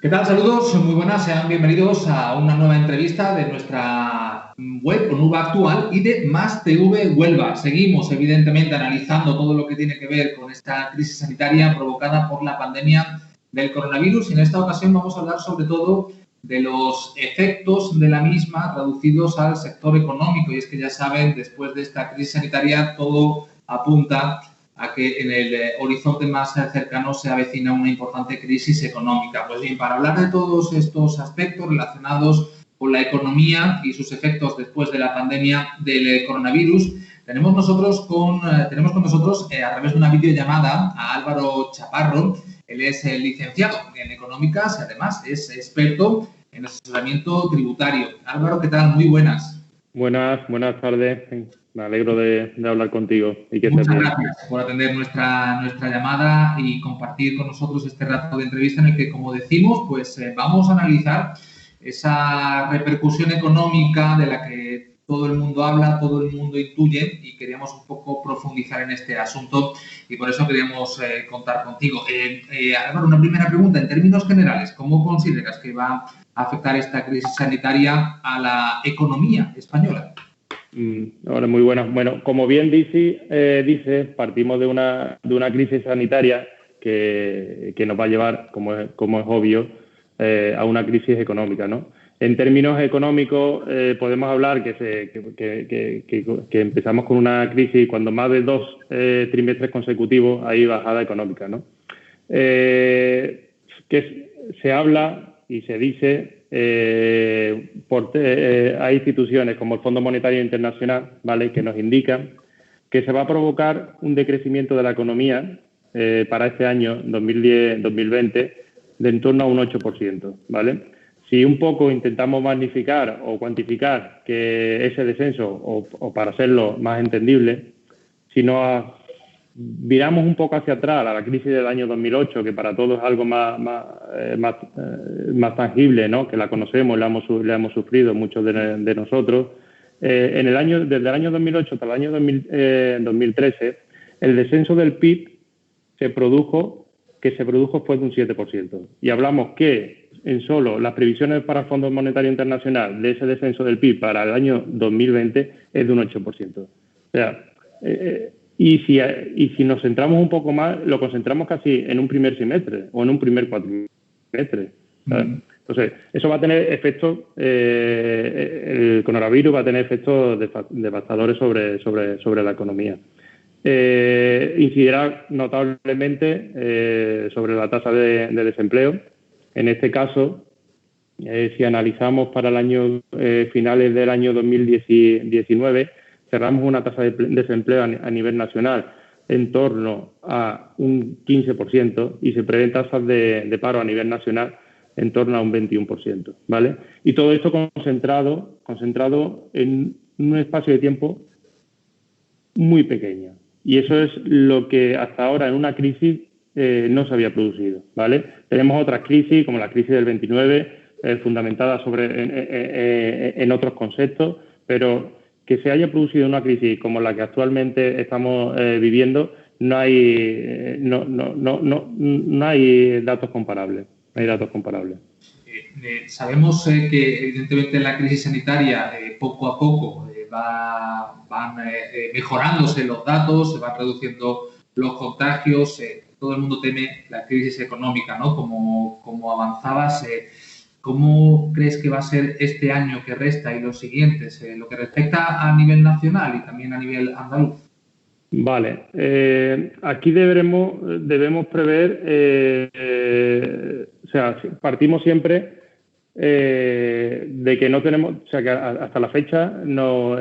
¿Qué tal? Saludos, muy buenas, sean bienvenidos a una nueva entrevista de nuestra web Onuba Actual y de Más TV Huelva. Seguimos, evidentemente, analizando todo lo que tiene que ver con esta crisis sanitaria provocada por la pandemia del coronavirus y en esta ocasión vamos a hablar sobre todo de los efectos de la misma traducidos al sector económico. Y es que ya saben, después de esta crisis sanitaria todo apunta a que en el horizonte más cercano se avecina una importante crisis económica. Pues bien, para hablar de todos estos aspectos relacionados con la economía y sus efectos después de la pandemia del coronavirus, tenemos con nosotros a través de una videollamada a Álvaro Chaparro. Él es licenciado en Económicas y además es experto en asesoramiento tributario. Álvaro, ¿qué tal? Muy buenas. Buenas tardes. Me alegro de hablar contigo. Y que Muchas gracias por atender nuestra llamada y compartir con nosotros este rato de entrevista en el que, como decimos, pues vamos a analizar esa repercusión económica de la que todo el mundo habla, todo el mundo intuye y queríamos un poco profundizar en este asunto y por eso queríamos contar contigo. Álvaro, una primera pregunta. En términos generales, ¿cómo consideras que va a afectar esta crisis sanitaria a la economía española? Ahora, muy buenas. Bueno, como bien dice, partimos de una crisis sanitaria que nos va a llevar, como es obvio, a una crisis económica, ¿no? En términos económicos, podemos hablar que empezamos con una crisis cuando más de 2 trimestres consecutivos hay bajada económica, ¿no? Que se habla y se dice hay instituciones como el Fondo Monetario Internacional, ¿vale?, que nos indican que se va a provocar un decrecimiento de la economía para este año 2020 de en torno a un 8%, ¿vale? Si un poco intentamos magnificar o cuantificar que ese descenso, o para hacerlo más entendible, si nos viramos un poco hacia atrás a la crisis del año 2008, que para todos es algo más tangible, ¿no?, que la conocemos, la hemos sufrido muchos de nosotros. Desde el año 2008 hasta el año 2013, el descenso del PIB se produjo fue de un 7%. Y hablamos que en solo las previsiones para el Fondo Monetario Internacional de ese descenso del PIB para el año 2020 es de un 8%. O sea, y si nos centramos un poco más, lo concentramos casi en un primer semestre o en un primer cuatrimestre. Entonces, eso va a tener efectos, el coronavirus va a tener efectos devastadores sobre la economía. Incidirá notablemente sobre la tasa de desempleo. En este caso, si analizamos para el año finales del año 2019, cerramos una tasa de desempleo a nivel nacional en torno a un 15% y se prevén tasas de paro a nivel nacional en torno a un 21%, ¿vale? Y todo esto concentrado en un espacio de tiempo muy pequeño. Y eso es lo que hasta ahora en una crisis no se había producido, ¿vale? Tenemos otras crisis, como la crisis del 29, fundamentada en otros conceptos, pero que se haya producido una crisis como la que actualmente estamos viviendo, no hay datos comparables. Sabemos que evidentemente la crisis sanitaria poco a poco van mejorándose los datos, se van reduciendo los contagios, todo el mundo teme la crisis económica, ¿no? Como avanzabas, ¿cómo crees que va a ser este año que resta y los siguientes, lo que respecta a nivel nacional y también a nivel andaluz? Vale, aquí debemos prever, o sea, partimos siempre de que no tenemos, o sea, que hasta la fecha no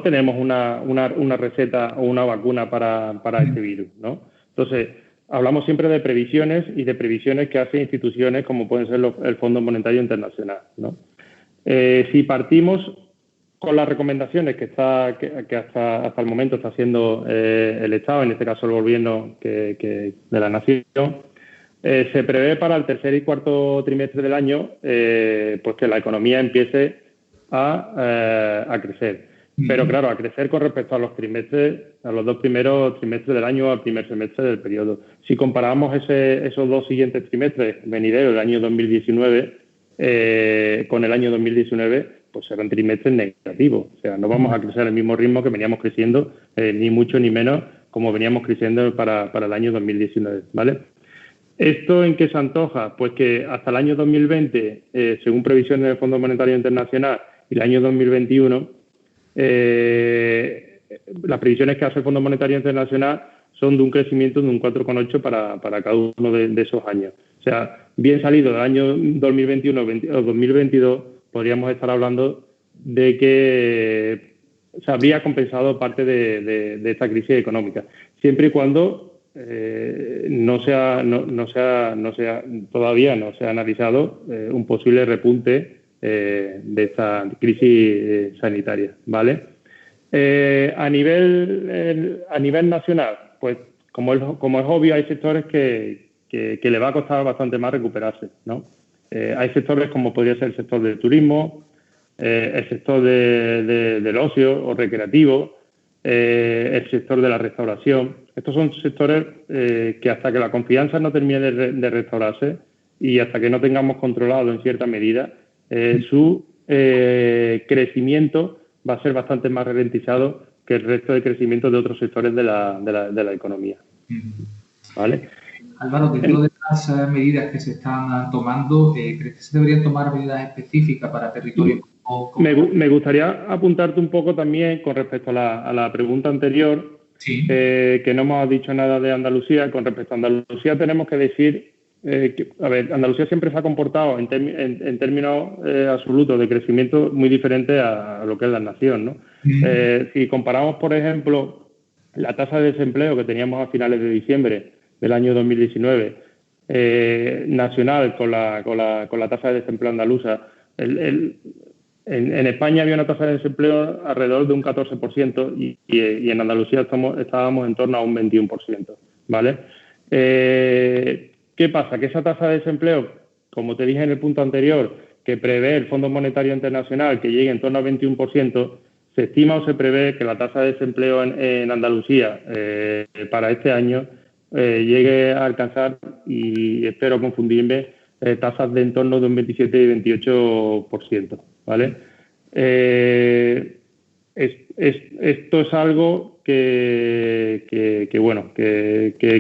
tenemos una receta o una vacuna para este virus, ¿no? Entonces, hablamos siempre de previsiones y de previsiones que hacen instituciones como pueden ser el Fondo Monetario Internacional, ¿no? Si partimos con las recomendaciones que hasta el momento está haciendo el Estado, en este caso el Gobierno de la Nación, se prevé para el tercer y cuarto trimestre del año pues que la economía empiece a crecer. Pero claro, a crecer con respecto a los trimestres, a los 2 primeros trimestres del año, al primer semestre del periodo. Si comparamos esos 2 siguientes trimestres venideros del año 2019 con el año 2019, pues serán trimestres negativos. O sea, no vamos a crecer al mismo ritmo que veníamos creciendo, ni mucho ni menos como veníamos creciendo para el año 2019, ¿vale? ¿Esto en qué se antoja? Pues que hasta el año 2020, según previsiones del Fondo Monetario Internacional, y el año 2021, las previsiones que hace el Fondo Monetario Internacional son de un crecimiento de un 4,8 para cada uno de esos años. O sea, bien salido del año 2021 o 2022, podríamos estar hablando de que se habría compensado parte de esta crisis económica, siempre y cuando todavía no se ha analizado un posible repunte de esta crisis sanitaria, ¿vale? A nivel nacional, pues como es obvio, hay sectores que le va a costar bastante más recuperarse, ¿no? Hay sectores como podría ser el sector del turismo, el sector del ocio o recreativo, el sector de la restauración. Estos son sectores que hasta que la confianza no termine de restaurarse y hasta que no tengamos controlado en cierta medida, su crecimiento va a ser bastante más ralentizado que el resto de crecimiento de otros sectores de la economía. ¿Vale? Álvaro, dentro de las medidas que se están tomando, ¿crees que se deberían tomar medidas específicas para territorios como... Me gustaría apuntarte un poco también con respecto a la pregunta anterior, sí. Que no hemos dicho nada de Andalucía. Con respecto a Andalucía tenemos que decir Andalucía siempre se ha comportado en términos absolutos de crecimiento muy diferente a lo que es la nación, ¿no? Si comparamos, por ejemplo, la tasa de desempleo que teníamos a finales de diciembre del año 2019, nacional con la tasa de desempleo andaluza, en España había una tasa de desempleo alrededor de un 14% y en Andalucía estábamos en torno a un 21%, ¿vale? ¿Qué pasa? Que esa tasa de desempleo, como te dije en el punto anterior, que prevé el Fondo Monetario Internacional que llegue en torno al 21%, se estima o se prevé que la tasa de desempleo en Andalucía para este año llegue a alcanzar, y espero confundirme, tasas de en torno de un 27 y 28%, ¿vale? Esto es algo que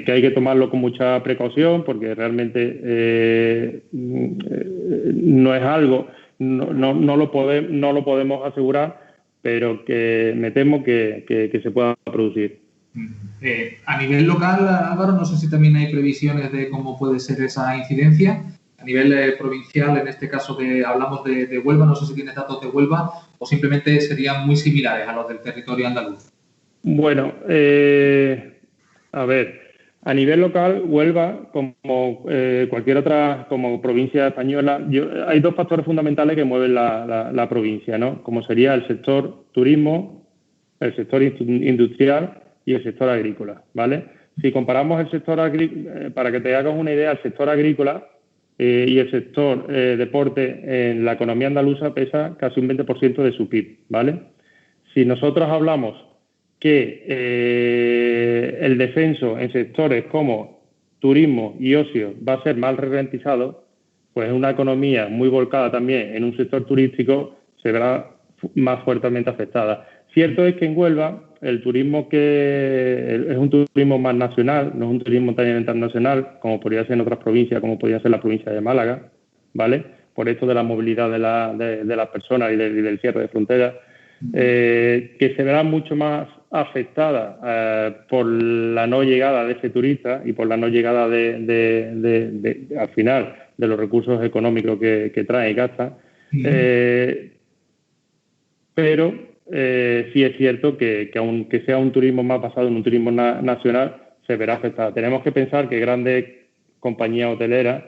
hay que tomarlo con mucha precaución, porque realmente no es algo, no lo podemos asegurar, pero que me temo que se pueda producir. A nivel local, Álvaro, no sé si también hay previsiones de cómo puede ser esa incidencia. A nivel provincial, en este caso que hablamos de Huelva, no sé si tienes datos de Huelva o simplemente serían muy similares a los del territorio andaluz. Bueno, a ver, a nivel local, Huelva, como cualquier otra, como provincia española, hay dos factores fundamentales que mueven la provincia, ¿no? Como sería el sector turismo, el sector industrial y el sector agrícola, ¿vale? Si comparamos el sector agrícola, para que te hagas una idea, el sector agrícola y el sector deporte en la economía andaluza pesa casi un 20% de su PIB, ¿vale? Si nosotros hablamos que el descenso en sectores como turismo y ocio va a ser más ralentizado, pues una economía muy volcada también en un sector turístico se verá más fuertemente afectada. Cierto es que en Huelva el turismo es un turismo más nacional, no es un turismo tan internacional como podría ser en otras provincias, como podría ser la provincia de Málaga, ¿vale? Por esto de la movilidad de las personas y del cierre de fronteras, que se verá mucho más afectada por la no llegada de ese turista y por la no llegada al final de los recursos económicos que trae y gasta. Pero sí es cierto que aunque sea un turismo más basado en un turismo nacional, se verá afectada. Tenemos que pensar que grandes compañías hoteleras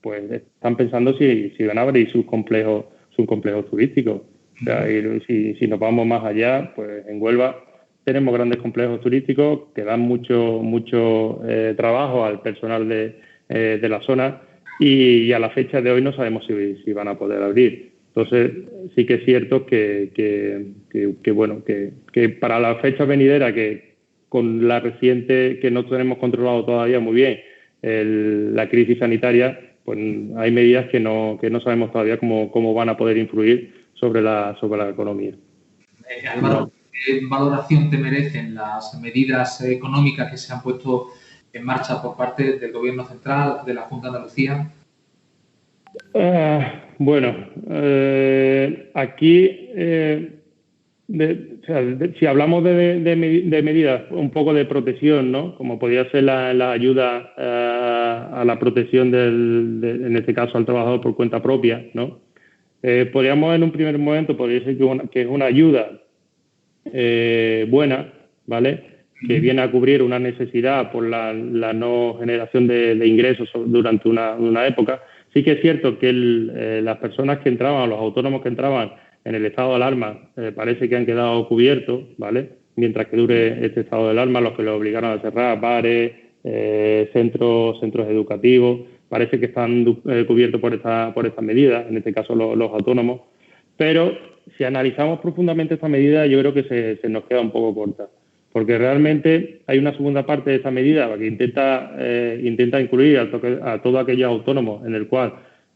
pues están pensando si van a abrir sus complejos turísticos. O sea, y si nos vamos más allá, pues en Huelva tenemos grandes complejos turísticos que dan mucho trabajo al personal de la zona y a la fecha de hoy no sabemos si van a poder abrir. Entonces, sí que es cierto que para la fecha venidera, que con la reciente, que no tenemos controlado todavía muy bien, la crisis sanitaria, pues hay medidas que no sabemos todavía cómo van a poder influir sobre la economía. Álvaro, ¿qué valoración te merecen las medidas económicas que se han puesto en marcha por parte del Gobierno central, de la Junta de Andalucía? Aquí, si hablamos de medidas, un poco de protección, ¿no? Como podría ser la ayuda a la protección en este caso al trabajador por cuenta propia, ¿no? Podríamos en un primer momento, podría ser que es una ayuda buena, ¿vale? Que viene a cubrir una necesidad por la no generación de ingresos durante una época. Sí que es cierto que las personas que entraban, los autónomos que entraban en el estado de alarma, parece que han quedado cubiertos, ¿vale? Mientras que dure este estado de alarma, los que lo obligaron a cerrar, bares, centros educativos, parece que están cubiertos por estas medidas, en este caso los autónomos. Pero si analizamos profundamente esta medida, yo creo que se nos queda un poco corta, porque realmente hay una segunda parte de esta medida que intenta incluir a todos aquellos autónomos en el cual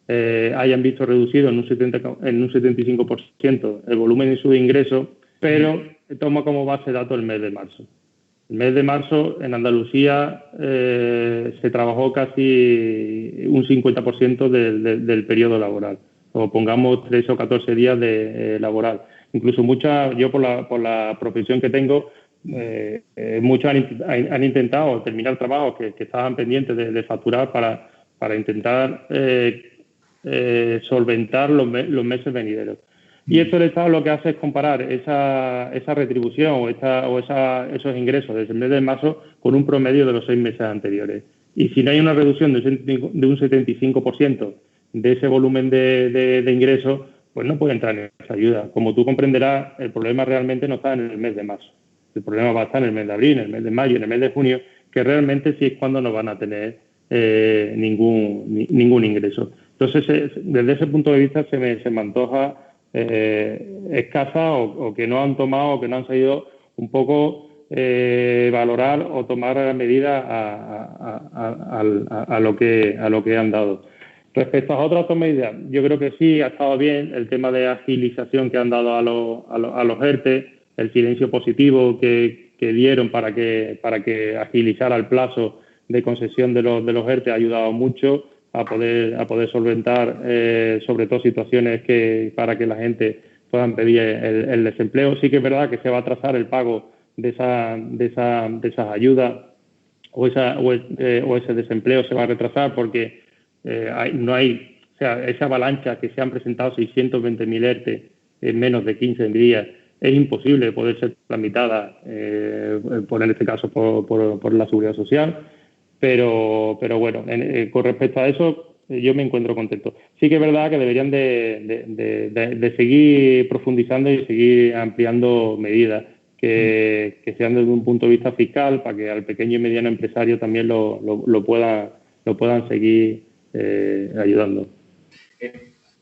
hayan visto reducido en un 75% el volumen de sus ingresos, pero toma como base de datos el mes de marzo. El mes de marzo en Andalucía se trabajó casi un 50% del periodo laboral, o pongamos 13 o 14 días de laboral. Incluso yo por la profesión que tengo, muchos han intentado terminar trabajos que estaban pendientes de facturar para intentar solventar los meses venideros. Y esto el Estado lo que hace es comparar esa retribución esos ingresos desde el mes de marzo con un promedio de los 6 meses anteriores. Y si no hay una reducción de un 75% de ese volumen de ingresos, pues no puede entrar en esa ayuda. Como tú comprenderás, el problema realmente no está en el mes de marzo. El problema va a estar en el mes de abril, en el mes de mayo, en el mes de junio, que realmente sí es cuando no van a tener ningún ingreso. Entonces, desde ese punto de vista se me antoja escasa o que no han tomado o que no han sabido un poco valorar o tomar medidas a lo que han dado. Respecto a otras medidas, yo creo que sí ha estado bien el tema de agilización que han dado a los ERTE, el silencio positivo que dieron para que agilizara el plazo de concesión de los ERTE ha ayudado mucho a poder solventar sobre todo situaciones para que la gente puedan pedir el desempleo. Sí que es verdad que se va a atrasar el pago de esas ayudas o ese desempleo se va a retrasar porque esa avalancha que se han presentado 620.000 ERTE en menos de 15 días es imposible poder ser tramitada en este caso por la Seguridad Social. Pero bueno, con respecto a eso, yo me encuentro contento. Sí que es verdad que deberían de seguir profundizando y seguir ampliando medidas que sean desde un punto de vista fiscal para que al pequeño y mediano empresario también lo puedan seguir ayudando.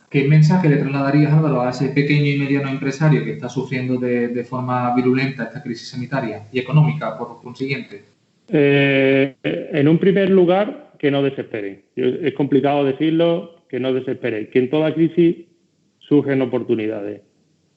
¿Qué mensaje le trasladarías, Álvaro, a ese pequeño y mediano empresario que está sufriendo de forma virulenta esta crisis sanitaria y económica, por consiguiente? En un primer lugar, que no desesperen. Es complicado decirlo, que no desesperen. Que en toda crisis surgen oportunidades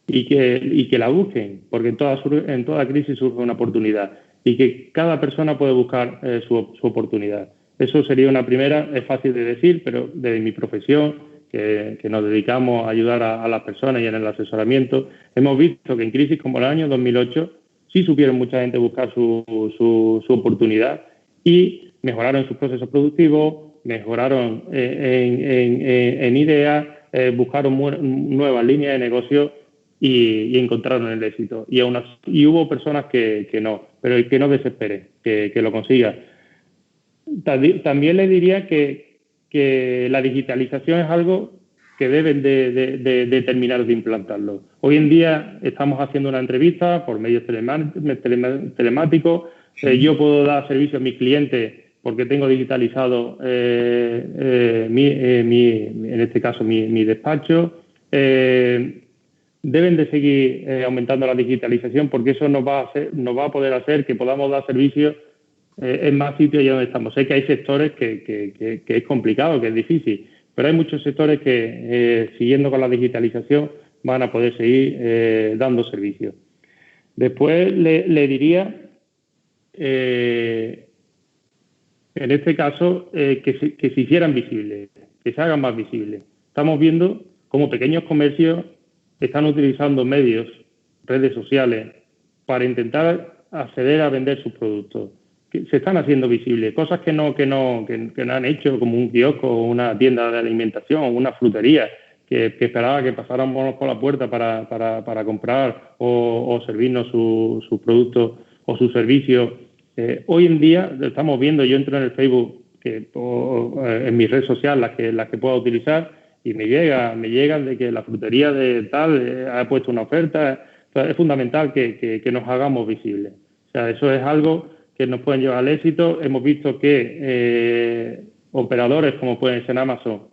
y que la busquen, porque en toda crisis surge una oportunidad y que cada persona puede buscar su oportunidad. Eso sería una primera, es fácil de decir, pero desde mi profesión, que nos dedicamos a ayudar a las personas y en el asesoramiento, hemos visto que en crisis como el año 2008 sí supieron mucha gente buscar su oportunidad y mejoraron sus procesos productivos, mejoraron en ideas, buscaron nuevas líneas de negocio y encontraron el éxito. Y hubo personas que no, pero que no desespere, que lo consiga. También le diría que la digitalización es algo que deben de terminar de implantarlo. Hoy en día estamos haciendo una entrevista por medios telemáticos. Yo puedo dar servicio a mis clientes porque tengo digitalizado en este caso mi despacho. deben de seguir aumentando la digitalización, porque eso nos va a poder hacer que podamos dar servicios en más sitios allá donde estamos. Sé que hay sectores que es complicado, que es difícil, pero hay muchos sectores que, siguiendo con la digitalización, van a poder seguir dando servicios. Después le diría, en este caso, que se hicieran visibles, que se hagan más visibles. Estamos viendo cómo pequeños comercios están utilizando medios, redes sociales, para intentar acceder a vender sus productos. Que se están haciendo visibles, cosas que no han hecho, como un kiosco o una tienda de alimentación o una frutería, que esperaba que pasáramos por la puerta para comprar o servirnos sus productos o sus servicios. Hoy en día estamos viendo, yo entro en el Facebook, en mi red social, las que pueda utilizar, y me llegan de que la frutería de tal ha puesto una oferta. O sea, es fundamental que nos hagamos visibles. O sea, eso es algo que nos pueden llevar al éxito. Hemos visto que operadores como pueden ser Amazon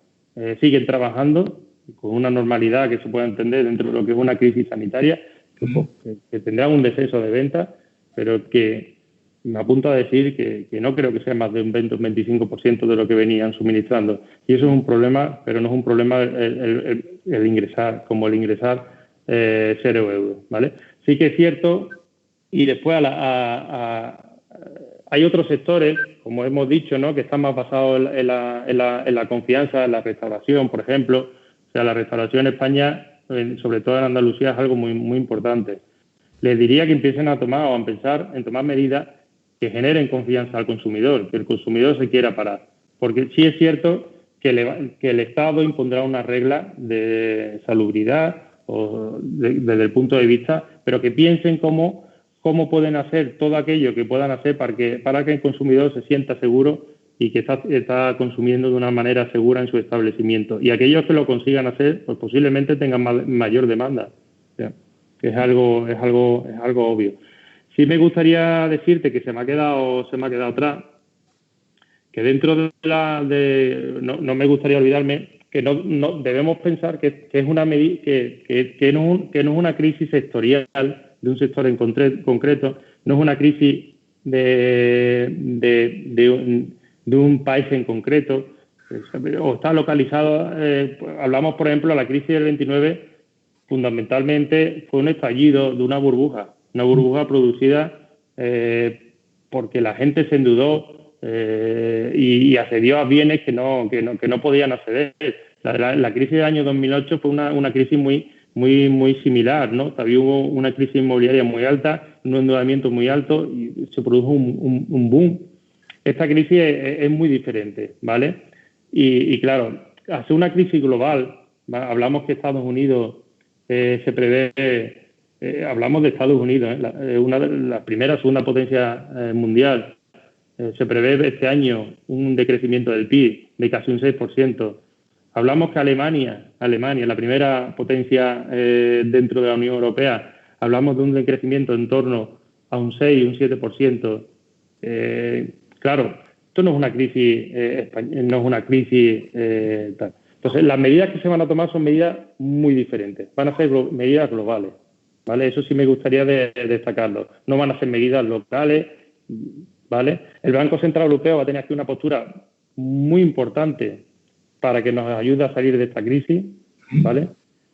siguen trabajando con una normalidad que se puede entender dentro de lo que es una crisis sanitaria, que tendrán un descenso de ventas, pero que me apunto a decir que no creo que sea más de un 20 o un 25% de lo que venían suministrando. Y eso es un problema, pero no es un problema el ingresar 0 euros, ¿vale? Sí que es cierto, y después hay otros sectores, como hemos dicho, ¿no?, que están más basados en la confianza, en la restauración, por ejemplo. O sea, la restauración en España, sobre todo en Andalucía, es algo muy, muy importante. Les diría que empiecen a pensar en tomar medidas que generen confianza al consumidor, que el consumidor se quiera parar. Porque sí es cierto que el Estado impondrá una regla de salubridad o desde el punto de vista, pero que piensen cómo pueden hacer todo aquello que puedan hacer para que el consumidor se sienta seguro y que está consumiendo de una manera segura en su establecimiento. Y aquellos que lo consigan hacer, pues posiblemente tengan mayor demanda. O sea, que es algo obvio. Sí me gustaría decirte que se me ha quedado atrás, que dentro no me gustaría olvidarme que no debemos pensar que es una medida que no es una crisis sectorial de un sector en concreto, no es una crisis de un país en concreto, o está localizado. Hablamos, por ejemplo, de la crisis del 29, fundamentalmente fue un estallido de una burbuja producida porque la gente se endeudó y accedió a bienes que no podían acceder. La crisis del año 2008 fue una crisis muy similar, ¿no? También hubo una crisis inmobiliaria muy alta, un endeudamiento muy alto y se produjo un boom. Esta crisis es muy diferente, ¿vale? Y claro, hacer una crisis global, hablamos que Estados Unidos se prevé, hablamos de Estados Unidos, una de las primeras, segunda potencia mundial. Se prevé este año un decrecimiento del PIB de casi un 6%. Hablamos que Alemania, la primera potencia dentro de la Unión Europea, hablamos de un decrecimiento en torno a un 6, un 7%. Claro, esto no es una crisis tal. Entonces, las medidas que se van a tomar son medidas muy diferentes. Van a ser medidas globales, ¿vale? Eso sí me gustaría destacarlo. No van a ser medidas locales, ¿vale? El Banco Central Europeo va a tener aquí una postura muy importante para que nos ayude a salir de esta crisis, ¿vale?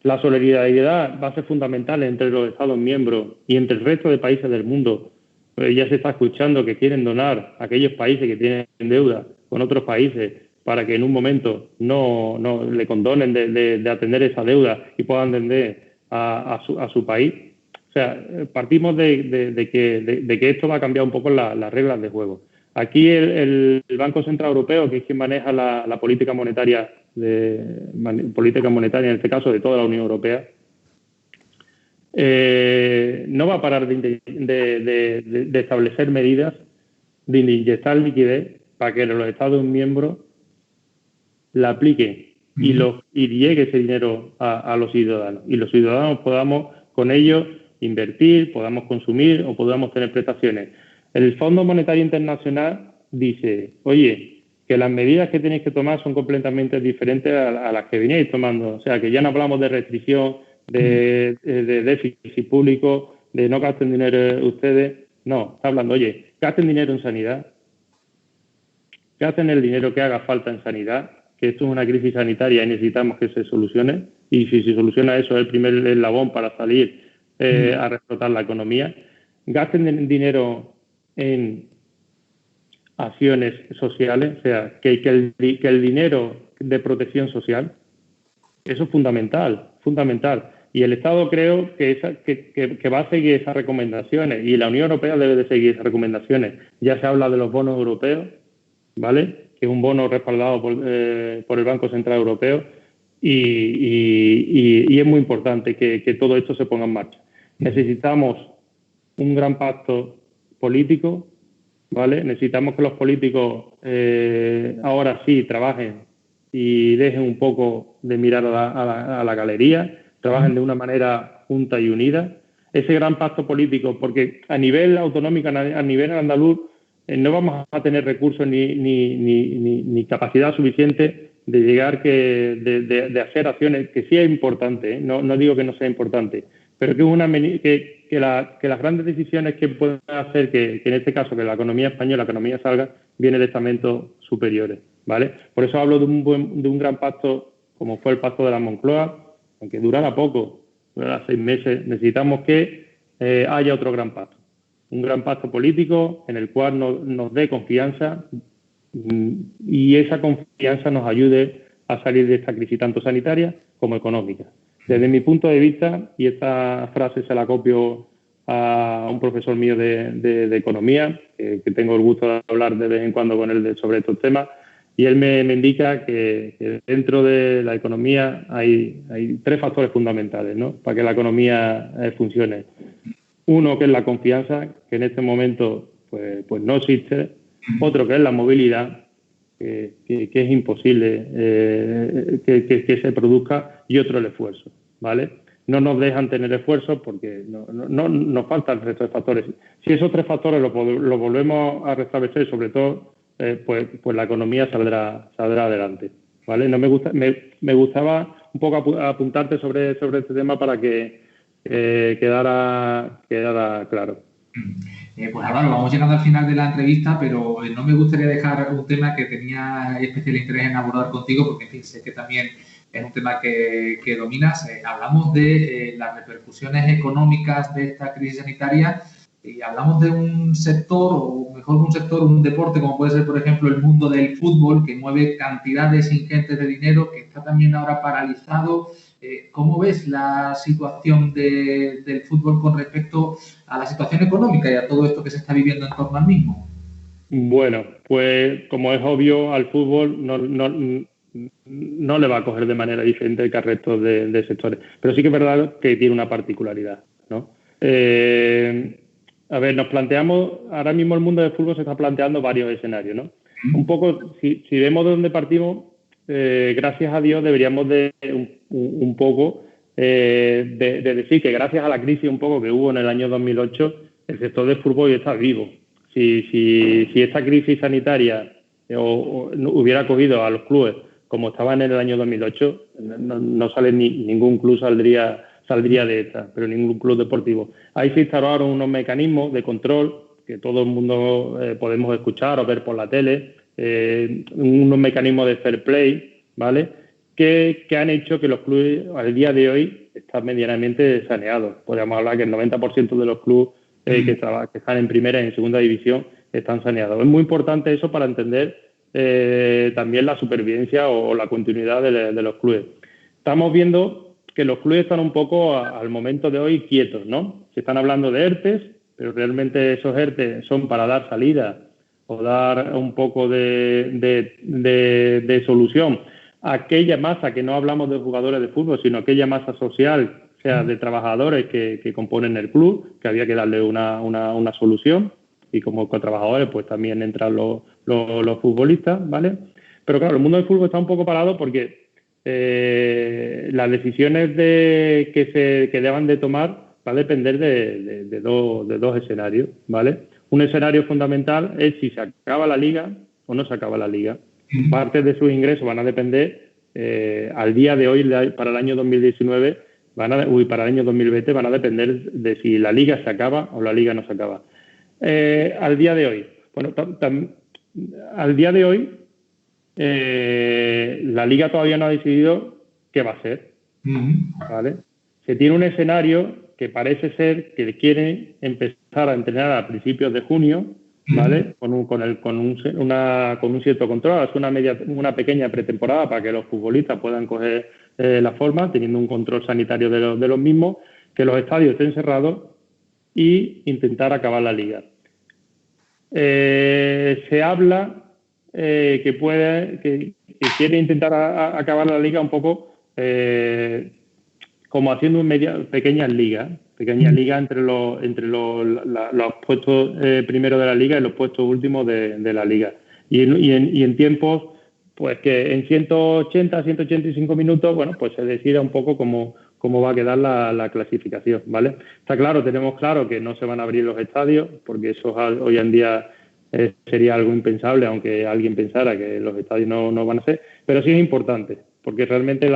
La solidaridad va a ser fundamental entre los Estados miembros y entre el resto de países del mundo. Ya se está escuchando que quieren donar a aquellos países que tienen deuda con otros países para que en un momento no le condonen de atender esa deuda y puedan atender a su país. O sea, partimos de que esto va a cambiar un poco las reglas de juego. Aquí el Banco Central Europeo, que es quien maneja la política monetaria en este caso de toda la Unión Europea, no va a parar de establecer medidas, de inyectar liquidez para que los Estados miembros la apliquen y llegue ese dinero a los ciudadanos. Y los ciudadanos podamos con ello invertir, podamos consumir o podamos tener prestaciones. El Fondo Monetario Internacional dice, oye, que las medidas que tenéis que tomar son completamente diferentes a las que veníais tomando. O sea, que ya no hablamos de restricción, de déficit público, de no gasten dinero ustedes. No, está hablando, oye, gasten dinero en sanidad, gasten el dinero que haga falta en sanidad, que esto es una crisis sanitaria y necesitamos que se solucione. Y si se soluciona eso, es el primer eslabón para salir a reflotar la economía. Gasten dinero en acciones sociales, o sea, que el dinero de protección social, eso es fundamental. Y el Estado creo que va a seguir esas recomendaciones y la Unión Europea debe de seguir esas recomendaciones. Ya se habla de los bonos europeos, ¿vale? Que es un bono respaldado por el Banco Central Europeo y es muy importante que todo esto se ponga en marcha. Necesitamos un gran pacto político, ¿vale? Necesitamos que los políticos ahora sí trabajen y dejen un poco de mirar a la galería, trabajen de una manera junta y unida. Ese gran pacto político, porque a nivel autonómico, a nivel andaluz, no vamos a tener recursos ni capacidad suficiente de llegar de hacer acciones, que sí es importante, ¿eh? No digo que no sea importante, pero que las grandes decisiones que puedan hacer que en este caso que la economía española, la economía salga, viene de estamentos superiores, ¿vale? Por eso hablo de un gran pacto como fue el pacto de la Moncloa, aunque durara poco, durara 6 meses. Necesitamos que haya otro gran pacto, un gran pacto político en el cual nos dé confianza y esa confianza nos ayude a salir de esta crisis tanto sanitaria como económica. Desde mi punto de vista, y esta frase se la copio a un profesor mío de economía, que tengo el gusto de hablar de vez en cuando con él sobre estos temas, y él me indica que dentro de la economía hay 3 factores fundamentales, ¿no?, para que la economía funcione. Uno, que es la confianza, que en este momento pues no existe. Otro, que es la movilidad, que es imposible que se produzca. Y otro, el esfuerzo, ¿vale? No nos dejan tener esfuerzo porque no nos faltan el resto de factores. Si esos 3 factores lo volvemos a restablecer, sobre todo, pues la economía saldrá adelante, ¿vale? No me gustaba un poco apuntarte sobre este tema para que quedara claro. Pues Álvaro, vamos llegando al final de la entrevista, pero no me gustaría dejar un tema que tenía especial interés en abordar contigo, porque en fin, sé que también es un tema que dominas. Hablamos de las repercusiones económicas de esta crisis sanitaria y hablamos de un sector, o mejor un deporte, como puede ser, por ejemplo, el mundo del fútbol, que mueve cantidades ingentes de dinero, que está también ahora paralizado. ¿Cómo ves la situación del fútbol con respecto a la situación económica y a todo esto que se está viviendo en torno al mismo? Bueno, pues como es obvio, al fútbol no le va a coger de manera diferente que al resto de sectores. Pero sí que es verdad que tiene una particularidad, ¿no? A ver, nos planteamos, ahora mismo el mundo del fútbol se está planteando varios escenarios, ¿no? Un poco, si vemos de dónde partimos, gracias a Dios deberíamos de un poco de decir que gracias a la crisis un poco que hubo en el año 2008, el sector del fútbol está vivo. Si esta crisis sanitaria hubiera cogido a los clubes como estaban en el año 2008, no sale ningún club saldría de esta, pero ningún club deportivo. Ahí se instauraron unos mecanismos de control que todo el mundo podemos escuchar o ver por la tele, unos mecanismos de fair play, ¿vale?, que han hecho que los clubes al día de hoy están medianamente saneados. Podríamos hablar que el 90% de los clubes que están en primera y en segunda división están saneados. Es muy importante eso para entender también la supervivencia o la continuidad de los clubes. Estamos viendo que los clubes están un poco al momento de hoy quietos, ¿no? Se están hablando de ERTEs, pero realmente esos ERTEs son para dar salida o dar un poco de solución a aquella masa, que no hablamos de jugadores de fútbol, sino aquella masa social, o sea, de trabajadores que componen el club, que había que darle una solución, y como trabajadores pues también entran los futbolistas, ¿vale? Pero claro, el mundo del fútbol está un poco parado porque las decisiones que deban de tomar va a depender de dos escenarios, ¿vale? Un escenario fundamental es si se acaba la liga o no se acaba la liga. parte de sus ingresos van a depender, al día de hoy, para el año 2019, para el año 2020, van a depender de si la liga se acaba o la liga no se acaba. Al día de hoy, la liga todavía no ha decidido qué va a hacer, ¿vale? Se tiene un escenario que parece ser que quiere empezar a entrenar a principios de junio, ¿vale? Con un cierto control, hacer una pequeña pretemporada para que los futbolistas puedan coger la forma, teniendo un control sanitario de los mismos, que los estadios estén cerrados y intentar acabar la liga. Se habla que quiere intentar acabar la liga un poco como haciendo pequeñas ligas entre los puestos primeros de la liga y los puestos últimos de la liga. Y en tiempos, pues que en 180, 185 minutos, bueno, pues se decida un poco cómo va a quedar la clasificación, ¿vale? Está claro, tenemos claro que no se van a abrir los estadios, porque eso hoy en día sería algo impensable, aunque alguien pensara que los estadios no van a ser, pero sí es importante, porque realmente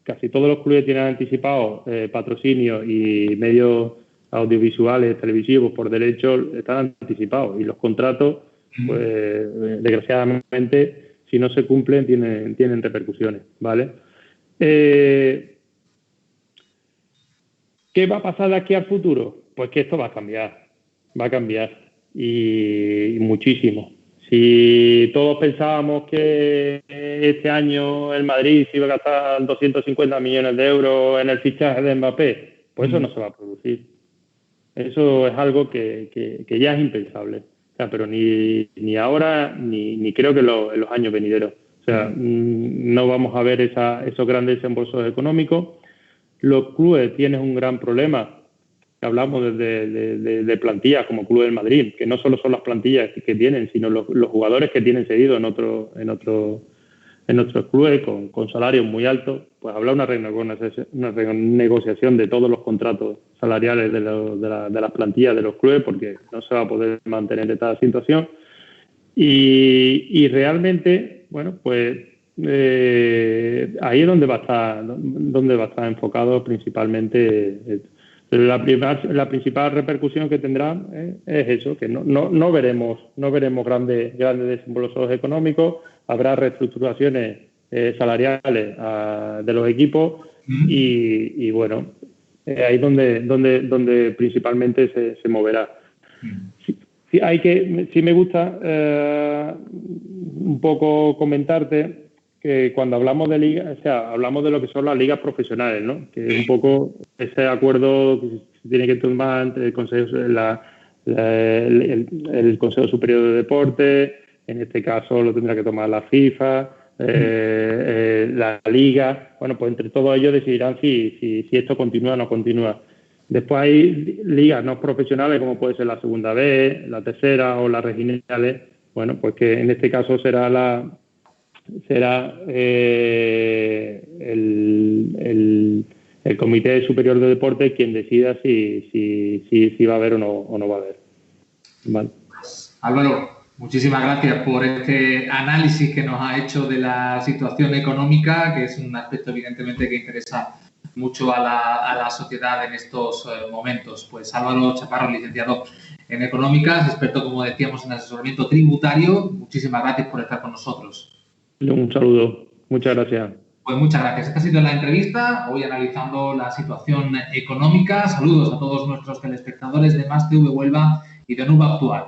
casi todos los clubes tienen anticipado patrocinios y medios audiovisuales, televisivos, por derecho, están anticipados, y los contratos, pues desgraciadamente, si no se cumplen, tienen repercusiones, ¿vale? ¿Qué va a pasar de aquí al futuro? Pues que esto va a cambiar y muchísimo. Si todos pensábamos que este año el Madrid se iba a gastar 250 millones de euros en el fichaje de Mbappé, pues eso no se va a producir. Eso es algo que ya es impensable. O sea, pero ni ahora ni creo que en los años venideros. O sea, no vamos a ver esos grandes desembolsos económicos. Los clubes tienen un gran problema. Hablamos de plantillas como Club del Madrid, que no solo son las plantillas que tienen, sino los jugadores que tienen cedido en otros clubes con salarios muy altos. Pues habrá una renegociación de todos los contratos salariales de las plantillas de los clubes, porque no se va a poder mantener esta situación. Y realmente, bueno, pues ahí es donde va a estar enfocado principalmente. La principal repercusión que tendrá es eso, que no veremos grandes desembolsos económicos, habrá reestructuraciones salariales de los equipos y bueno, ahí es donde principalmente se moverá. Sí me gusta un poco comentarte que cuando hablamos de ligas, o sea, hablamos de lo que son las ligas profesionales, ¿no? Que es un poco ese acuerdo que se tiene que tomar entre el Consejo, el Consejo Superior de Deportes, en este caso lo tendrá que tomar la FIFA, la Liga. Bueno, pues entre todos ellos decidirán si esto continúa o no continúa. Después hay ligas no profesionales, como puede ser la Segunda B, la Tercera o las regionales. Bueno, pues que en este caso será el Comité Superior de Deportes quien decida si va a haber o no va a haber. Vale. Álvaro, muchísimas gracias por este análisis que nos ha hecho de la situación económica, que es un aspecto evidentemente que interesa mucho a la sociedad en estos momentos. Pues Álvaro Chaparro, licenciado en Económicas, experto, como decíamos, en asesoramiento tributario. Muchísimas gracias por estar con nosotros. Un saludo. Muchas gracias. Pues muchas gracias. Esta ha sido la entrevista, hoy analizando la situación económica. Saludos a todos nuestros telespectadores de Más TV Huelva y de Nuba Actual.